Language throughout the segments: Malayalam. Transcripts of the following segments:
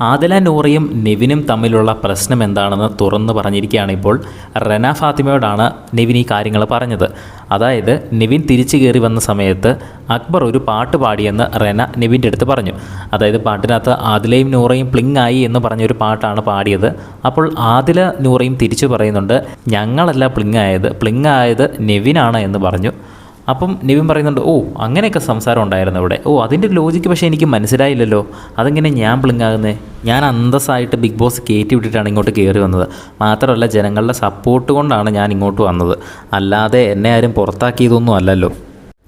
ആദില നൂറയും നെവിനും തമ്മിലുള്ള പ്രശ്നം എന്താണെന്ന് തുറന്നു പറഞ്ഞിരിക്കുകയാണ് ഇപ്പോൾ. റെന ഫാത്തിമയോടാണ് നെവിൻ ഈ കാര്യങ്ങൾ പറഞ്ഞത്. അതായത് നെവിൻ തിരിച്ചു കയറി വന്ന സമയത്ത് അക്ബർ ഒരു പാട്ട് പാടിയെന്ന് റെന നെവിൻ്റെ അടുത്ത് പറഞ്ഞു. അതായത് പാട്ടിനകത്ത് ആദിലയും നൂറയും പ്ലിങ് ആയി എന്ന് പറഞ്ഞൊരു പാട്ടാണ് പാടിയത്. അപ്പോൾ ആദില നൂറയും തിരിച്ചു പറയുന്നുണ്ട്, ഞങ്ങളല്ല പ്ലിങ് ആയത് നെവിനാണ് എന്ന് പറഞ്ഞു. അപ്പം നെവിൻ പറയുന്നുണ്ട്, ഓ അങ്ങനെയൊക്കെ സംസാരം ഉണ്ടായിരുന്നു ഇവിടെ. ഓ അതിൻ്റെ ലോജിക്ക് പക്ഷേ എനിക്ക് മനസ്സിലായില്ലല്ലോ, അതെങ്ങനെ ഞാൻ പ്ലിങ്ങാകുന്നത്? ഞാൻ അന്തസ്സായിട്ട് ബിഗ് ബോസ് കയറ്റി വിട്ടിട്ടാണ് ഇങ്ങോട്ട് കയറി വന്നത്. മാത്രമല്ല ജനങ്ങളുടെ സപ്പോർട്ട് കൊണ്ടാണ് ഞാൻ ഇങ്ങോട്ട് വന്നത്, അല്ലാതെ എന്നെ ആരും പുറത്താക്കിയതൊന്നും അല്ലല്ലോ.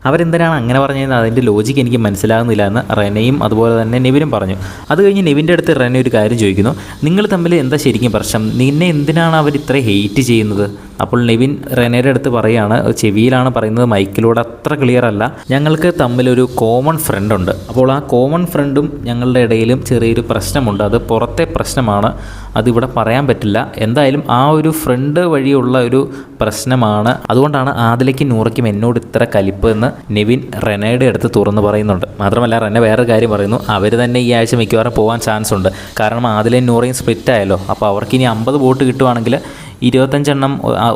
അവരെന്തിനാണ് അങ്ങനെ പറഞ്ഞതെന്ന് അതിൻ്റെ ലോജിക്ക് എനിക്ക് മനസ്സിലാകുന്നില്ല എന്ന് റെനയും അതുപോലെ തന്നെ നെവിനും പറഞ്ഞു. അത് കഴിഞ്ഞ് നെവിൻ്റെ അടുത്ത് റെന ഒരു കാര്യം ചോദിക്കുന്നു, നിങ്ങൾ തമ്മിൽ എന്താ ശരിക്കും പ്രശ്നം? നിന്നെ എന്തിനാണ് അവർ ഇത്ര ഹെയ്റ്റ് ചെയ്യുന്നത്? അപ്പോൾ നെവിൻ റെനയുടെ അടുത്ത് പറയുകയാണ്, ചെവിയിലാണ് പറയുന്നത്, മൈക്കിലൂടെ അത്ര ക്ലിയർ അല്ല, ഞങ്ങൾക്ക് തമ്മിലൊരു കോമൺ ഫ്രണ്ട് ഉണ്ട്. അപ്പോൾ ആ കോമൺ ഫ്രണ്ടും ഞങ്ങളുടെ ഇടയിലും ചെറിയൊരു പ്രശ്നമുണ്ട്. അത് പുറത്തെ പ്രശ്നമാണ്, അതിവിടെ പറയാൻ പറ്റില്ല. എന്തായാലും ആ ഒരു ഫ്രണ്ട് വഴിയുള്ള ഒരു പ്രശ്നമാണ്, അതുകൊണ്ടാണ് ആദിലയ്ക്കും നൂറയ്ക്കും എന്നോട് ഇത്ര കലിപ്പ് എന്ന് നെവിൻ റെനയുടെ അടുത്ത് തുറന്ന് പറയുന്നുണ്ട്. മാത്രമല്ല റെന വേറൊരു കാര്യം പറയുന്നു, അവർ തന്നെ ഈ ആഴ്ച മിക്കവാറും പോകാൻ ചാൻസ് ഉണ്ട്. കാരണം ആദിലയും നൂറയും സ്പ്ലിറ്റ് ആയല്ലോ. അപ്പോൾ അവർക്കിനി 50 വോട്ട് കിട്ടുവാണെങ്കിൽ 25 എണ്ണം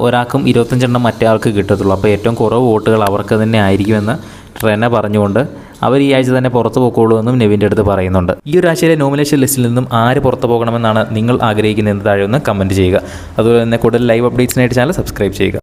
ഒരാൾക്കും 25 എണ്ണം മറ്റേ ആൾക്ക് കിട്ടത്തുള്ളൂ. അപ്പോൾ ഏറ്റവും കുറവ് വോട്ടുകൾ അവർക്ക് തന്നെ ആയിരിക്കുമെന്ന് റെന പറഞ്ഞുകൊണ്ട് അവർ ഈ ആഴ്ച തന്നെ പുറത്തു പോയിക്കോളൂ എന്നും നെവിൻ്റെ അടുത്ത് പറയുന്നുണ്ട്. ഈ ഒരു ആഴ്ചയിലെ നോമിനേഷൻ ലിസ്റ്റിൽ നിന്നും ആര് പുറത്തു പോകണമെന്നാണ് നിങ്ങൾ ആഗ്രഹിക്കുന്നതെന്ന് താഴെ ഒന്ന് കമൻറ്റ് ചെയ്യുക. അതുപോലെ തന്നെ കൂടുതൽ ലൈവ് അപ്ഡേറ്റ്സിനായിട്ട് ചാനൽ സബ്സ്ക്രൈബ് ചെയ്യുക.